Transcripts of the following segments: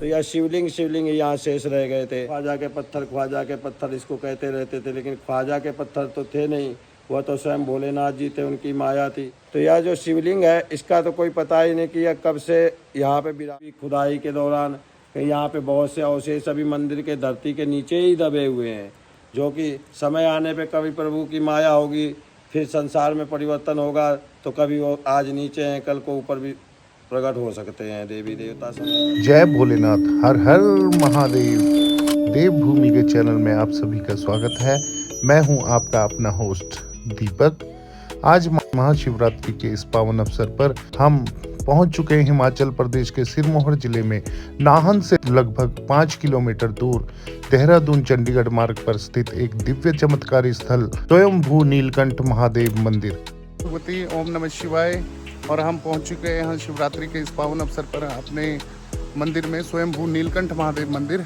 तो यह शिवलिंग यहाँ शेष रह गए थे। ख्वाजा के पत्थर इसको कहते रहते थे, लेकिन ख्वाजा के पत्थर तो थे नहीं, वह तो स्वयं भोलेनाथ जी थे, उनकी माया थी। तो यह जो शिवलिंग है इसका तो कोई पता ही नहीं कि यह कब से यहाँ पे खुदाई के दौरान यहाँ पे बहुत से अवशेष अभी मंदिर के धरती के नीचे ही दबे हुए हैं, जो कि समय आने पे कभी प्रभु की माया होगी, फिर संसार में परिवर्तन होगा, तो कभी वो आज नीचे हैं, कल को ऊपर भी प्रकट हो सकते हैं देवी देवता। जय भोलेनाथ, हर हर महादेव। देवभूमि के चैनल में आप सभी का स्वागत है। मैं हूं आपका अपना होस्ट दीपक। आज महाशिवरात्रि के इस पावन अवसर पर हम पहुंच चुके हैं हिमाचल प्रदेश के सिरमौर जिले में नाहन से लगभग 5 किलोमीटर दूर देहरादून चंडीगढ़ मार्ग पर स्थित एक दिव्य चमत्कारी स्थल स्वयंभू नीलकंठ महादेव मंदिर। ओम नमः शिवाय। और हम पहुंच चुके हैं यहाँ शिवरात्रि के इस पावन अवसर पर अपने मंदिर में, स्वयंभू नीलकंठ महादेव मंदिर।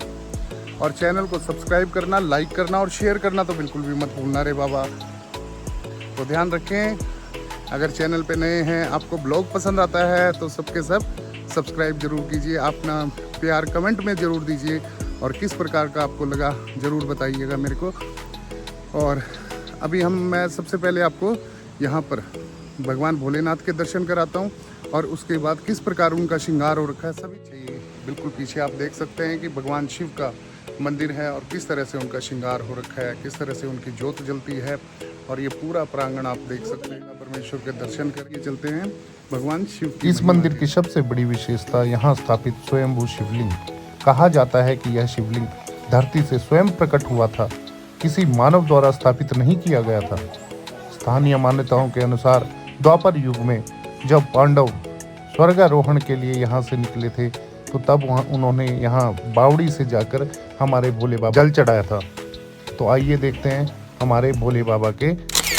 और चैनल को सब्सक्राइब करना, लाइक करना और शेयर करना तो बिल्कुल भी मत भूलना रे बाबा। तो ध्यान रखें, अगर चैनल पे नए हैं, आपको ब्लॉग पसंद आता है तो सबके सब सब्सक्राइब जरूर कीजिए। अपना प्यार कमेंट में ज़रूर दीजिए और किस प्रकार का आपको लगा ज़रूर बताइएगा मेरे को। और अभी मैं सबसे पहले आपको यहाँ पर भगवान भोलेनाथ के दर्शन कराता हूँ और उसके बाद किस प्रकार उनका श्रृंगार हो रखा है सभी चाहिए। बिल्कुल पीछे आप देख सकते हैं कि भगवान शिव का मंदिर है और किस तरह से उनका श्रृंगार हो रखा है, किस तरह से उनकी ज्योत जलती है। और ये पूरा प्रांगण आप देख सकते हैं। परमेश्वर के दर्शन करके चलते हैं भगवान शिव की। इस मंदिर की सबसे बड़ी विशेषता यहाँ स्थापित स्वयंभू शिवलिंग। कहा जाता है कि यह शिवलिंग धरती से स्वयं प्रकट हुआ था, किसी मानव द्वारा स्थापित नहीं किया गया था। स्थानीय मान्यताओं के अनुसार द्वापर युग में जब पांडव स्वर्गारोहण के लिए यहाँ से निकले थे, तो तब उन्होंने यहाँ बावड़ी से जाकर हमारे भोले बाबा जल चढ़ाया था। तो आइए देखते हैं, हमारे भोले बाबा के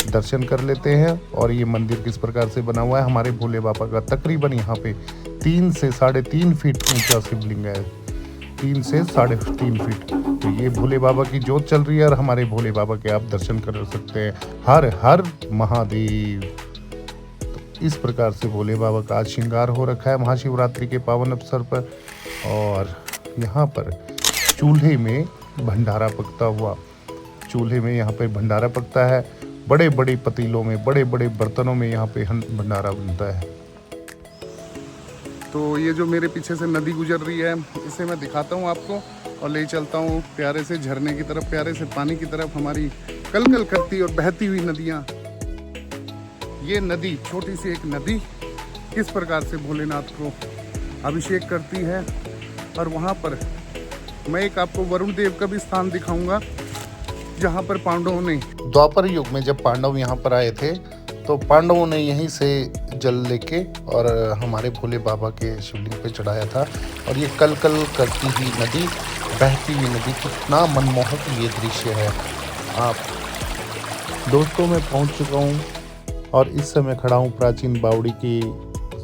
दर्शन कर लेते हैं। और ये मंदिर किस प्रकार से बना हुआ है। हमारे भोले बाबा का तकरीबन यहाँ पे 3 से 3.5 फीट ऊंचा शिवलिंग है, 3 से 3.5 फीट। तो ये भोले बाबा की ज्योत चल रही है और हमारे भोले बाबा के आप दर्शन कर सकते हैं। हर हर महादेव। इस प्रकार से भोले बाबा का आज श्रृंगार हो रखा है महाशिवरात्रि के पावन अवसर पर। और यहाँ पर चूल्हे में भंडारा पकता हुआ, चूल्हे में यहाँ पे भंडारा पकता है। बड़े बड़े पतीलों में, बड़े बड़े बर्तनों में यहाँ पे भंडारा बनता है। तो ये जो मेरे पीछे से नदी गुजर रही है, इसे मैं दिखाता हूँ आपको और ले चलता हूँ प्यारे से झरने की तरफ, प्यारे से पानी की तरफ। हमारी कलकल करती और बहती हुई नदियाँ, ये नदी, छोटी सी एक नदी किस प्रकार से भोलेनाथ को अभिषेक करती है। और वहाँ पर मैं एक आपको वरुण देव का भी स्थान दिखाऊंगा, जहाँ पर पांडवों ने द्वापर युग में जब पांडव यहाँ पर आए थे, तो पांडवों ने यहीं से जल लेके और हमारे भोले बाबा के शिवलिंग पे चढ़ाया था। और ये कल कल करती हुई नदी, बहती हुई नदी, कितना मनमोहक ये दृश्य है। आप दोस्तों, मैं पहुँच चुका हूँ और इस समय खड़ा हूँ प्राचीन बावड़ी के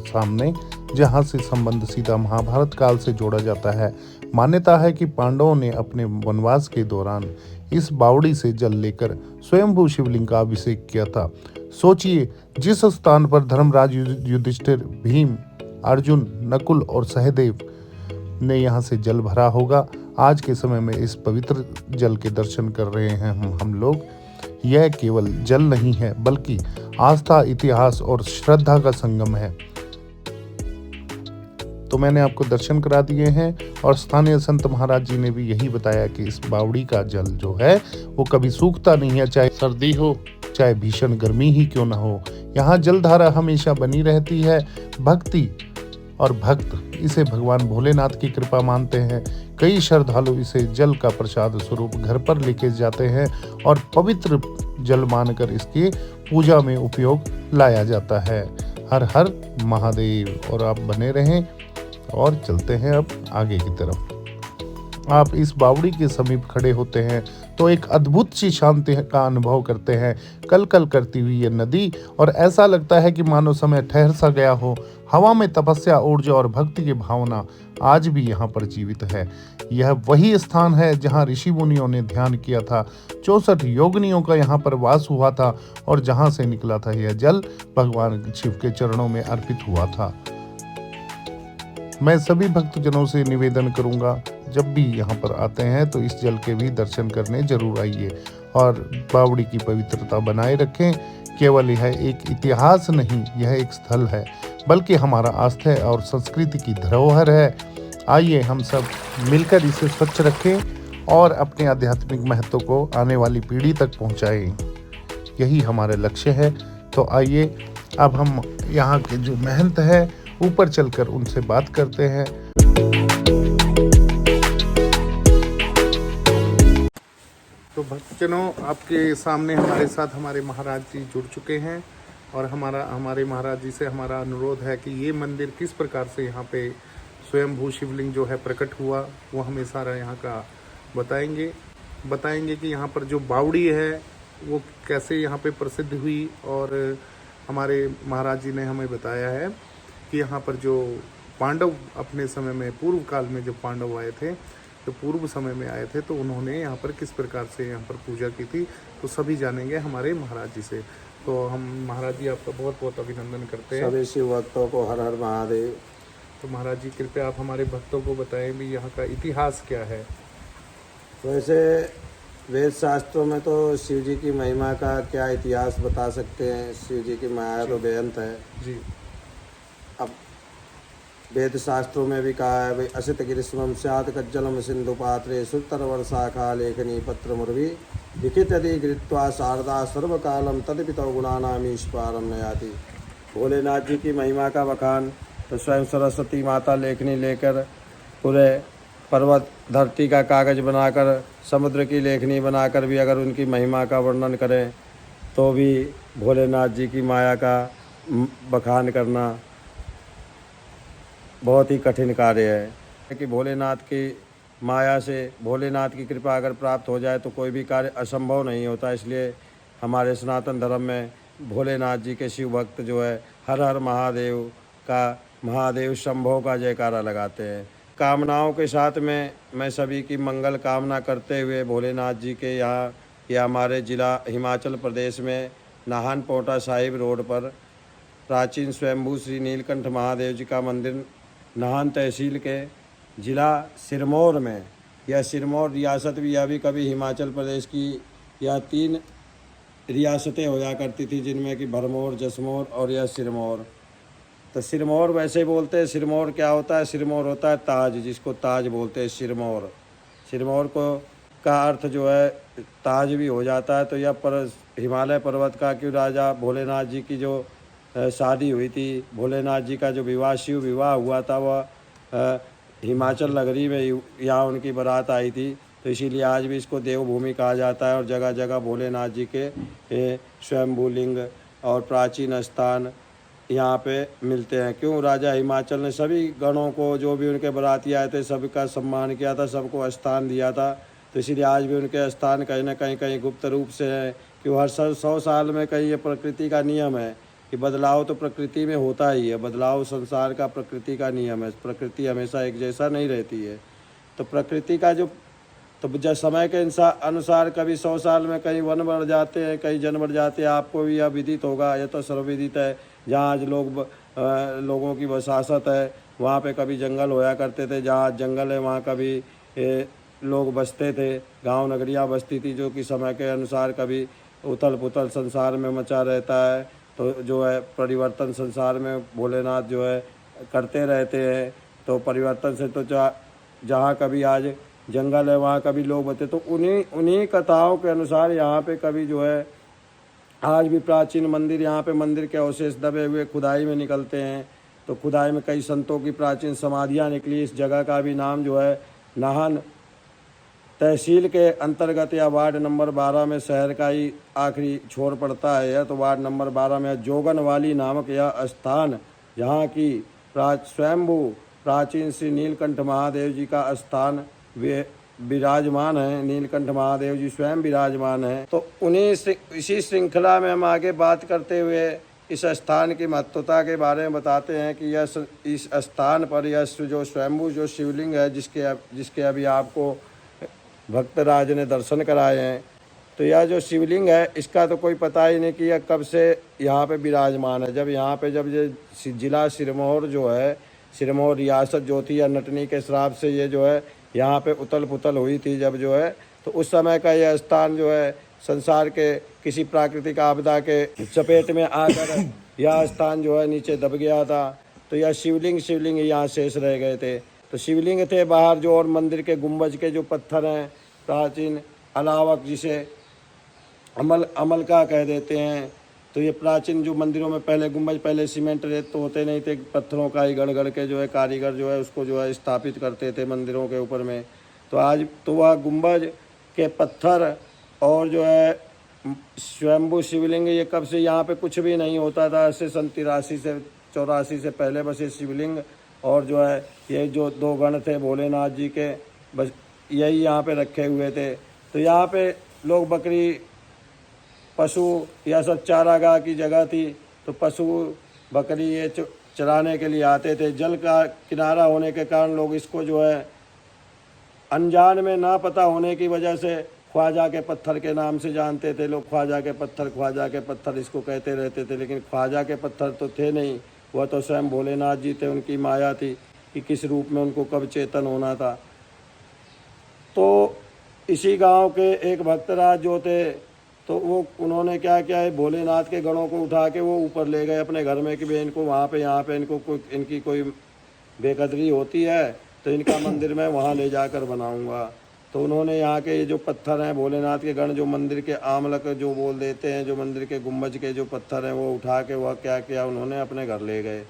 सामने, जहाँ से संबंध सीधा महाभारत काल से जोड़ा जाता है। मान्यता है कि पांडवों ने अपने वनवास के दौरान इस बावड़ी से जल लेकर स्वयंभू शिवलिंग का अभिषेक किया था। सोचिए, जिस स्थान पर धर्मराज युधिष्ठिर, भीम, अर्जुन, नकुल और सहदेव ने यहाँ से जल भरा होगा, आज के समय में इस पवित्र जल के दर्शन कर रहे हैं हम लोग। यह केवल जल नहीं है, बल्कि आस्था, इतिहास और श्रद्धा का संगम है। तो मैंने आपको दर्शन करा दिए हैं और स्थानीय संत महाराज जी ने भी यही बताया कि इस बावड़ी का जल जो है वो कभी सूखता नहीं है, चाहे सर्दी हो, चाहे भीषण गर्मी ही क्यों ना हो। यहाँ जलधारा हमेशा बनी रहती है। भक्ति और भक्त इसे भगवान भोलेनाथ की कृपा मानते हैं। कई श्रद्धालु इसे जल का प्रसाद स्वरूप घर पर लेके जाते हैं और पवित्र जल मानकर इसकी पूजा में उपयोग लाया जाता है। हर हर महादेव। और आप बने रहें और चलते हैं अब आगे की तरफ। आप इस बावड़ी के समीप खड़े होते हैं तो एक अद्भुत सी शांति का अनुभव करते हैं। कल कल करती हुई ये नदी, और ऐसा लगता है कि मानो समय ठहर सा गया हो। हवा में तपस्या, ऊर्जा और भक्ति की भावना आज भी यहाँ पर जीवित है। यह वही स्थान है जहाँ ऋषि मुनियों ने ध्यान किया था। 64 योगिनियों का यहाँ पर वास हुआ था और जहाँ से निकला था यह जल भगवान शिव के चरणों में अर्पित हुआ था। मैं सभी भक्तजनों से निवेदन करूंगा, जब भी यहाँ पर आते हैं तो इस जल के भी दर्शन करने जरूर आइए और बावड़ी की पवित्रता बनाए रखें। केवल यह एक इतिहास नहीं, यह एक स्थल है, बल्कि हमारा आस्था और संस्कृति की धरोहर है। आइए हम सब मिलकर इसे स्वच्छ रखें और अपने आध्यात्मिक महत्व को आने वाली पीढ़ी तक पहुंचाएं। यही हमारा लक्ष्य है। तो आइए अब हम यहाँ के जो महंत है ऊपर चलकर उनसे बात करते हैं। तो भक्तजनों, आपके सामने हमारे साथ हमारे महाराज जी जुड़ चुके हैं और हमारे महाराज जी से हमारा अनुरोध है कि ये मंदिर किस प्रकार से यहाँ पे स्वयंभू शिवलिंग जो है प्रकट हुआ, वो हमें सारा यहाँ का बताएंगे कि यहाँ पर जो बावड़ी है वो कैसे यहाँ पे प्रसिद्ध हुई। और हमारे महाराज जी ने हमें बताया है कि यहाँ पर जो पांडव अपने समय में पूर्व काल में जो पांडव आए थे, जो पूर्व समय में आए थे, तो उन्होंने यहाँ पर किस प्रकार से यहाँ पर पूजा की थी, तो सभी जानेंगे हमारे महाराज जी से। तो हम महाराज जी आपका बहुत बहुत अभिनंदन करते हैं। सभी शिव भक्तों को हर हर महादेव। तो महाराज जी कृपया आप हमारे भक्तों को बताएं भी यहाँ का इतिहास क्या है। वैसे वेद शास्त्रों में तो शिव जी की महिमा का क्या इतिहास बता सकते हैं। शिव जी की माया तो बेअंत है जी। अब वेद शास्त्रों में भी कहा है भाई, असित ग्रीष्मम स्यात् कज्जलम सिंधु पात्रे सुत्तर वर्षाखा लेखनी पत्र मुर्वी लिखित यदि गृत्वा शारदा सर्वकालम तदपितौ गुणानामीश पारम नयाति। भोलेनाथ जी की महिमा का बखान तो स्वयं सरस्वती माता लेखनी लेकर पूरे पर्वत धरती का कागज बनाकर समुद्र की लेखनी बनाकर भी अगर उनकी महिमा का वर्णन करें तो भी भोलेनाथ जी की माया का बखान करना बहुत ही कठिन कार्य है कि भोलेनाथ की माया से, भोलेनाथ की कृपा अगर प्राप्त हो जाए तो कोई भी कार्य असंभव नहीं होता। इसलिए हमारे सनातन धर्म में भोलेनाथ जी के शिव भक्त जो है हर हर महादेव का, महादेव शंभो का जयकारा लगाते हैं। कामनाओं के साथ में मैं सभी की मंगल कामना करते हुए भोलेनाथ जी के यहाँ, यह हमारे ज़िला हिमाचल प्रदेश में नाहन पोटा साहिब रोड पर प्राचीन स्वयंभू श्री नीलकंठ महादेव जी का मंदिर नाहन तहसील के ज़िला सिरमौर में, यह सिरमौर रियासत भी, यह भी कभी हिमाचल प्रदेश की यह 3 रियासतें होया करती थी, जिनमें कि भरमौर, जसमौर और यह सिरमौर। तो सिरमौर वैसे बोलते हैं, सिरमौर क्या होता है? सिरमौर होता है ताज, जिसको ताज बोलते हैं सिरमौर। सिरमौर को का अर्थ जो है ताज भी हो जाता है। तो यह हिमालय पर्वत का, क्यों राजा भोलेनाथ जी की जो शादी हुई थी, भोलेनाथ जी का जो विवाह, शिव विवाह हुआ था, वह हिमाचल नगरी में यहाँ उनकी बारात आई थी। तो इसीलिए आज भी इसको देवभूमि कहा जाता है और जगह जगह भोलेनाथ जी के स्वयंभू लिंग और प्राचीन स्थान यहाँ पे मिलते हैं। क्यों राजा हिमाचल ने सभी गणों को, जो भी उनके बाराती आए थे, सबका सम्मान किया था, सबको स्थान दिया था। तो इसीलिए आज भी उनके स्थान कहीं ना कहीं गुप्त रूप से है। क्यों हर 100 साल में कहीं ये प्रकृति का नियम है कि बदलाव तो प्रकृति में होता ही है, बदलाव संसार का प्रकृति का नियम है। प्रकृति हमेशा एक जैसा नहीं रहती है। तो प्रकृति का जो, तो जब समय के अनुसार कभी 100 साल में कहीं वन बढ़ जाते हैं, कहीं जन बढ़ जाते हैं। आपको भी यह विदित होगा, यह तो सर्वविदित है। जहाँ आज लोगों की वसाहत है, वहाँ पे कभी जंगल होया करते थे। जहाँ जंगल है वहाँ कभी लोग बसते थे, गांव नगरियाँ बसती थी, जो कि समय के अनुसार कभी उथल पुथल संसार में मचा रहता है। तो जो है परिवर्तन संसार में भोलेनाथ जो है करते रहते हैं। तो परिवर्तन से तो जहाँ कभी आज जंगल है वहाँ कभी लोग बते, तो उन्हीं कथाओं के अनुसार यहाँ पे कभी जो है आज भी प्राचीन मंदिर, यहाँ पे मंदिर के अवशेष दबे हुए खुदाई में निकलते हैं। तो खुदाई में कई संतों की प्राचीन समाधियाँ निकली। इस जगह का भी नाम जो है नाहन तहसील के अंतर्गत या वार्ड नंबर 12 में, शहर का ही आखिरी छोर पड़ता है। तो वार्ड नंबर 12 में जोगनवाली नामक यह स्थान, जहाँ की स्वयंभू प्राचीन श्री नीलकंठ महादेव जी का स्थान वे विराजमान है। नीलकंठ महादेव जी स्वयं विराजमान है। तो इसी श्रृंखला में हम आगे बात करते हुए इस स्थान की महत्वता के बारे में बताते हैं कि यह इस स्थान पर यह जो स्वयंभू जो शिवलिंग है, जिसके अभी आपको भक्तराज ने दर्शन कराए हैं, तो यह जो शिवलिंग है इसका तो कोई पता ही नहीं कि यह कब से यहाँ पे विराजमान है। जब ये ज़िला सिरमौर जो है, सिरमौर रियासत जो थी या नटनी के श्राप से ये जो है यहाँ पे उथल पुथल हुई थी जब जो है, तो उस समय का यह स्थान जो है संसार के किसी प्राकृतिक आपदा के चपेट में आकर यह स्थान जो है नीचे दब गया था। तो यह शिवलिंग यहाँ शेष रह गए थे। तो शिवलिंग थे बाहर जो, और मंदिर के गुंबज के जो पत्थर हैं प्राचीन अलावक, जिसे अमल का कह देते हैं। तो ये प्राचीन जो मंदिरों में पहले गुंबज, पहले सीमेंट रेत तो होते नहीं थे, पत्थरों का ही गढ़ के जो है कारीगर जो है उसको जो है स्थापित करते थे मंदिरों के ऊपर में। तो आज तो वह गुंबज के पत्थर और जो है स्वयंभू शिवलिंग, ये कब से यहाँ पे कुछ भी नहीं होता था, ऐसे सन 83 से 84 से पहले बस ये शिवलिंग और जो है ये जो 2 गण थे भोलेनाथ जी के, बस यही यहाँ पे रखे हुए थे। तो यहाँ पे लोग बकरी, पशु या सब चारागाह की जगह थी, तो पशु बकरी ये चराने के लिए आते थे। जल का किनारा होने के कारण लोग इसको जो है अनजान में, ना पता होने की वजह से ख्वाजा के पत्थर के नाम से जानते थे लोग। ख्वाजा के पत्थर इसको कहते रहते थे, लेकिन ख्वाजा के पत्थर तो थे नहीं, वह तो स्वयं भोलेनाथ जी थे। उनकी माया थी कि किस रूप में उनको कब चेतन होना था। तो इसी गांव के एक भक्तराज जो थे, तो वो उन्होंने क्या किया है, भोलेनाथ के गणों को उठा के वो ऊपर ले गए अपने घर में कि भाई इनको वहाँ पे, यहाँ पे इनको इनकी कोई बेकदरी होती है तो इनका मंदिर मैं वहाँ ले जाकर बनाऊँगा। तो उन्होंने यहाँ के ये जो पत्थर हैं भोलेनाथ के गण, जो मंदिर के आमलक जो बोल देते हैं, जो मंदिर के गुंबज के जो पत्थर हैं, वो उठा के वह क्या किया, उन्होंने अपने घर ले गए।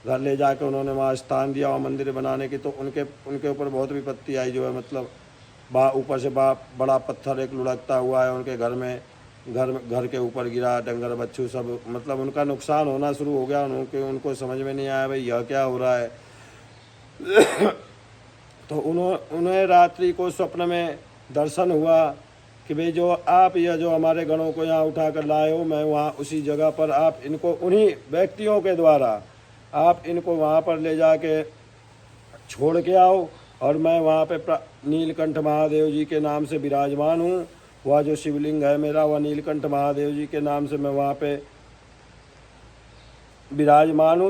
घर ले जाके उन्होंने वहाँ स्थान दिया वहाँ मंदिर बनाने की। तो उनके ऊपर बहुत विपत्ति आई जो है, मतलब ऊपर से बड़ा पत्थर एक लुढ़कता हुआ है उनके घर में, घर के ऊपर गिरा, डंगर बच्चू सब, मतलब उनका नुकसान होना शुरू हो गया। उनको समझ में नहीं आया भाई यह क्या हो रहा है। तो उन्हें रात्रि को स्वप्न में दर्शन हुआ कि भाई जो आप यह जो हमारे गणों को यहाँ उठा कर लाए हो, मैं वहाँ उसी जगह पर आप इनको, उन्हीं व्यक्तियों के द्वारा आप इनको वहाँ पर ले जाके छोड़ के आओ, और मैं वहाँ पे नीलकंठ महादेव जी के नाम से विराजमान हूँ। वह जो शिवलिंग है मेरा, वह नीलकंठ महादेव जी के नाम से मैं वहाँ पे विराजमान हूँ।